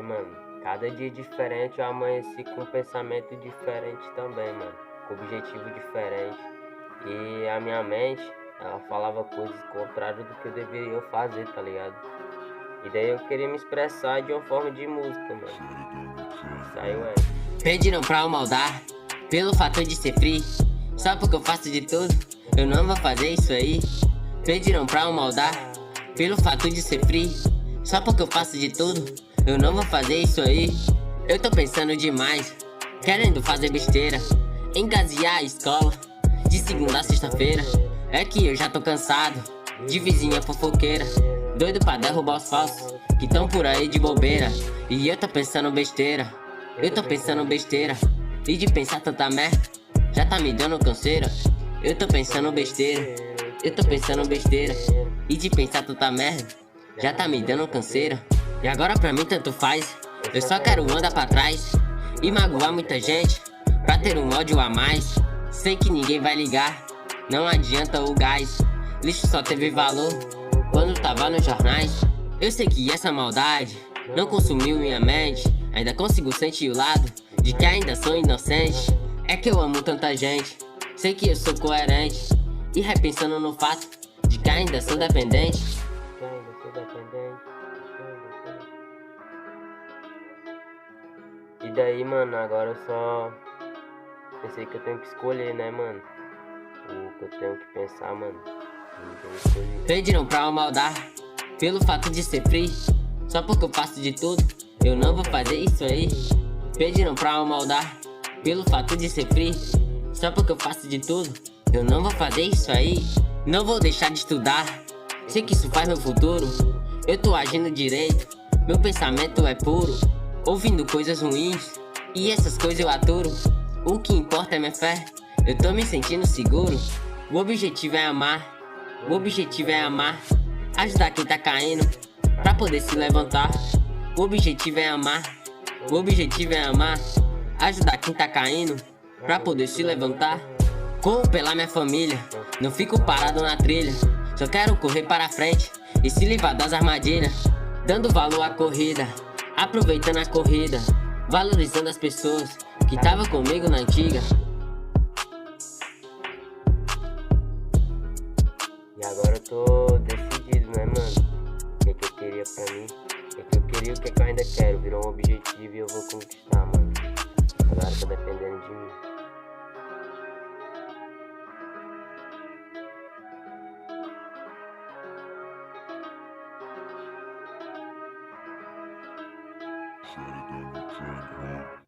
mano, cada dia diferente eu amanheci com um pensamento diferente também, mano. Com objetivo diferente. E a minha mente, ela falava coisas contrárias do que eu deveria fazer, tá ligado? E daí eu queria me expressar de uma forma de música, mano. Saiu essa. Pediram pra eu maldar, pelo fato de ser free. Só porque eu faço de tudo, eu não vou fazer isso aí. Pediram pra eu maldar, pelo fato de ser free. Só porque eu faço de tudo, eu não vou fazer isso aí. Eu tô pensando demais, querendo fazer besteira. Engazear a escola, de segunda a sexta-feira. É que eu já tô cansado, de vizinha fofoqueira. Doido pra derrubar os falsos, que tão por aí de bobeira. E eu tô pensando besteira, eu tô pensando besteira. E de pensar tanta merda, já tá me dando canseira. Eu tô pensando besteira, eu tô pensando besteira. E de pensar tanta merda, já tá me dando canseira. E agora pra mim tanto faz, eu só quero andar pra trás e magoar muita gente, pra ter um ódio a mais. Sei que ninguém vai ligar, não adianta o gás. Lixo só teve valor quando tava nos jornais. Eu sei que essa maldade não consumiu minha mente. Ainda consigo sentir o lado de que ainda sou inocente. É que eu amo tanta gente, sei que eu sou coerente. E repensando no fato de que ainda sou dependente. Que ainda sou dependente. E daí, mano, agora eu só pensei que eu tenho que escolher, né, mano? O que eu tenho que pensar, mano. Eu tenho que escolher. Pediram pra eu maldar, pelo fato de ser free. Só porque eu faço de tudo, eu não vou fazer isso aí. Pediram pra eu maldar, pelo fato de ser free. Só porque eu faço de tudo, eu não vou fazer isso aí. Não vou deixar de estudar, sei que isso faz meu futuro. Eu tô agindo direito, meu pensamento é puro. Ouvindo coisas ruins, e essas coisas eu aturo. O que importa é minha fé, eu tô me sentindo seguro. O objetivo é amar, o objetivo é amar. Ajudar quem tá caindo, pra poder se levantar. O objetivo é amar, o objetivo é amar. Ajudar quem tá caindo, pra poder se levantar. Corro pela minha família, não fico parado na trilha. Só quero correr para frente e se livrar das armadilhas. Dando valor à corrida, aproveitando a corrida, valorizando as pessoas que tava comigo na antiga. E agora eu tô decidido, né, mano? O que é que eu queria pra mim? O que é que eu queria e o que é que eu ainda quero. Virou um objetivo e eu vou conquistar, mano. Agora tá dependendo de mim. Saturday,